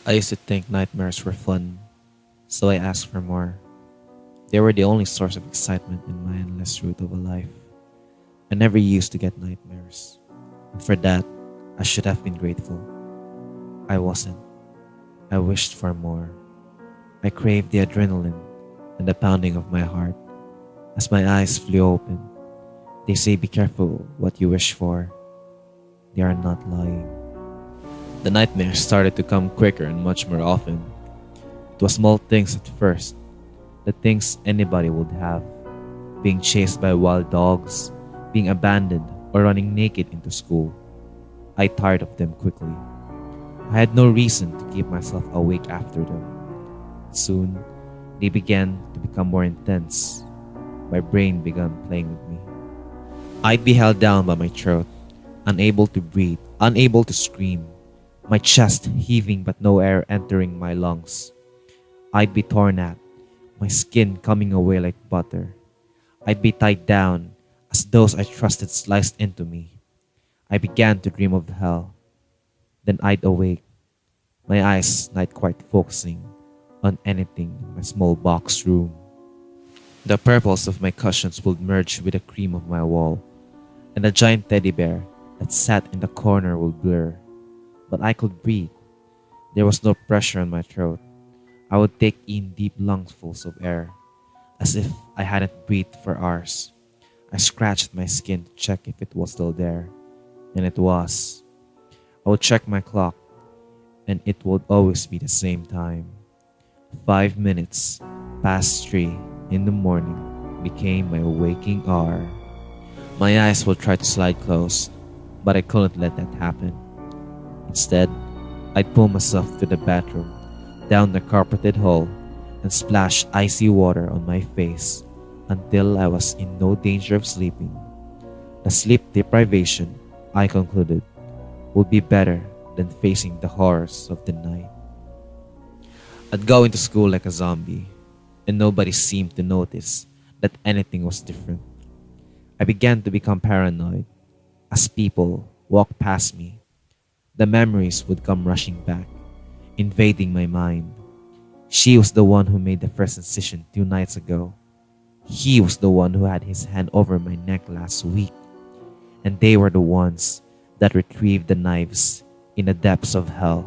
I used to think nightmares were fun, so I asked for more. They were the only source of excitement in my endless route of a life. I never used to get nightmares, and for that, I should have been grateful. I wasn't. I wished for more. I craved the adrenaline and the pounding of my heart as my eyes flew open. They say be careful what you wish for. They are not lying. The nightmares started to come quicker and much more often. It was small things at first, the things anybody would have. Being chased by wild dogs, being abandoned, or running naked into school. I tired of them quickly. I had no reason to keep myself awake after them. Soon, they began to become more intense. My brain began playing with me. I'd be held down by my throat, unable to breathe, unable to scream, my chest heaving but no air entering my lungs. I'd be torn at, my skin coming away like butter. I'd be tied down as those I trusted sliced into me. I began to dream of hell. Then I'd awake, my eyes not quite focusing on anything in my small box room. The purples of my cushions would merge with the cream of my wall, and the giant teddy bear that sat in the corner would blur. But I could breathe. There was no pressure on my throat. I would take in deep lungsfuls of air, as if I hadn't breathed for hours. I scratched my skin to check if it was still there, and it was. I would check my clock, and it would always be the same time. 5 minutes past 3 in the morning became my waking hour. My eyes would try to slide closed, but I couldn't let that happen. Instead, I'd pull myself to the bathroom, down the carpeted hall, and splash icy water on my face until I was in no danger of sleeping. The sleep deprivation, I concluded, would be better than facing the horrors of the night. I'd go into school like a zombie, and nobody seemed to notice that anything was different. I began to become paranoid. As people walked past me, the memories would come rushing back, invading my mind. She was the one who made the first incision 2 nights ago. He was the one who had his hand over my neck last week. And they were the ones that retrieved the knives in the depths of hell.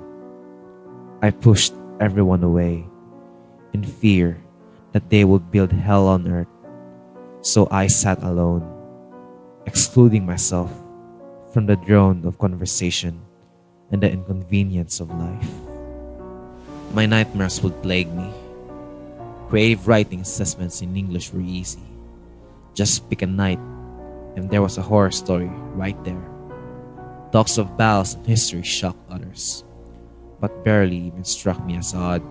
I pushed everyone away in fear that they would build hell on earth. So I sat alone, excluding myself from the drone of conversation and the inconvenience of life. My nightmares would plague me. Creative writing assessments in English were easy. Just pick a night, and there was a horror story right there. Talks of battles and history shocked others, but barely even struck me as odd.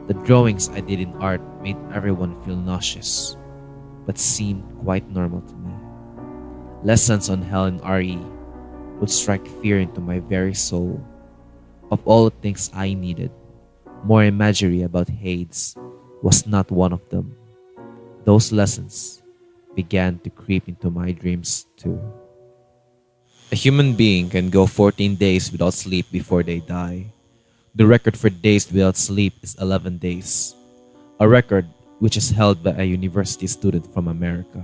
The drawings I did in art made everyone feel nauseous, but seemed quite normal to me. Lessons on hell in RE would strike fear into my very soul. Of all the things I needed, more imagery about Hades was not one of them. Those lessons began to creep into my dreams too. A human being can go 14 days without sleep before they die. The record for days without sleep is 11 days, a record which is held by a university student from America.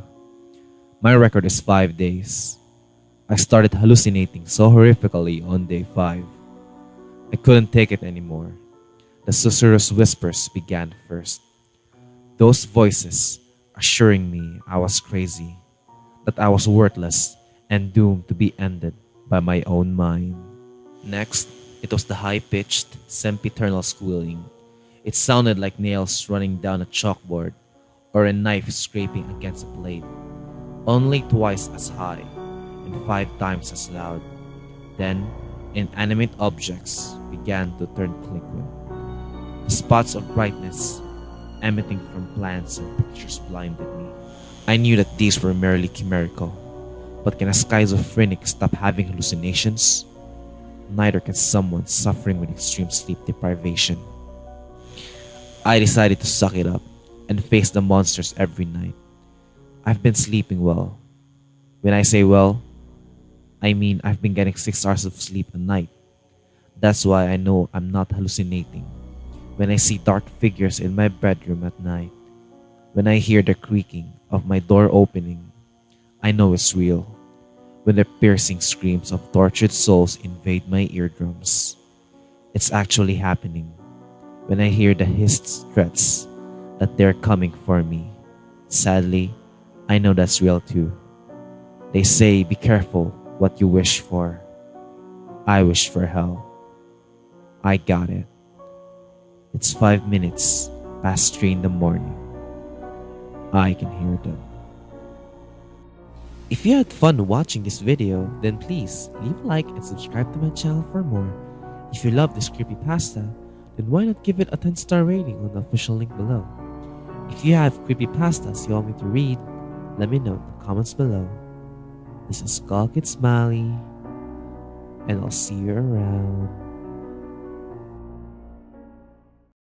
My record is 5 days. I started hallucinating so horrifically on day 5. I couldn't take it anymore. The susurrus whispers began first. Those voices assuring me I was crazy, that I was worthless and doomed to be ended by my own mind. Next, it was the high-pitched, sempiternal squealing. It sounded like nails running down a chalkboard or a knife scraping against a plate, only twice as high and 5 times as loud. Then, inanimate objects began to turn liquid. The spots of brightness emitting from plants and pictures blinded me. I knew that these were merely chimerical, but can a schizophrenic stop having hallucinations? Neither can someone suffering with extreme sleep deprivation. I decided to suck it up and face the monsters every night. I've been sleeping well. When I say well, I mean I've been getting 6 hours of sleep a night. That's why I know I'm not hallucinating. When I see dark figures in my bedroom at night, when I hear the creaking of my door opening, I know it's real. When the piercing screams of tortured souls invade my eardrums, it's actually happening. When I hear the hissed threats that they're coming for me, sadly, I know that's real too. They say be careful what you wish for. I wish for hell. I got it. It's 5 minutes past 3 in the morning. I can hear them. If you had fun watching this video, then please leave a like and subscribe to my channel for more. If you love this creepypasta, then why not give it a 10-star rating on the official link below. If you have creepypastas you want me to read, let me know in the comments below. This is Skull Kid Smiley, and I'll see you around.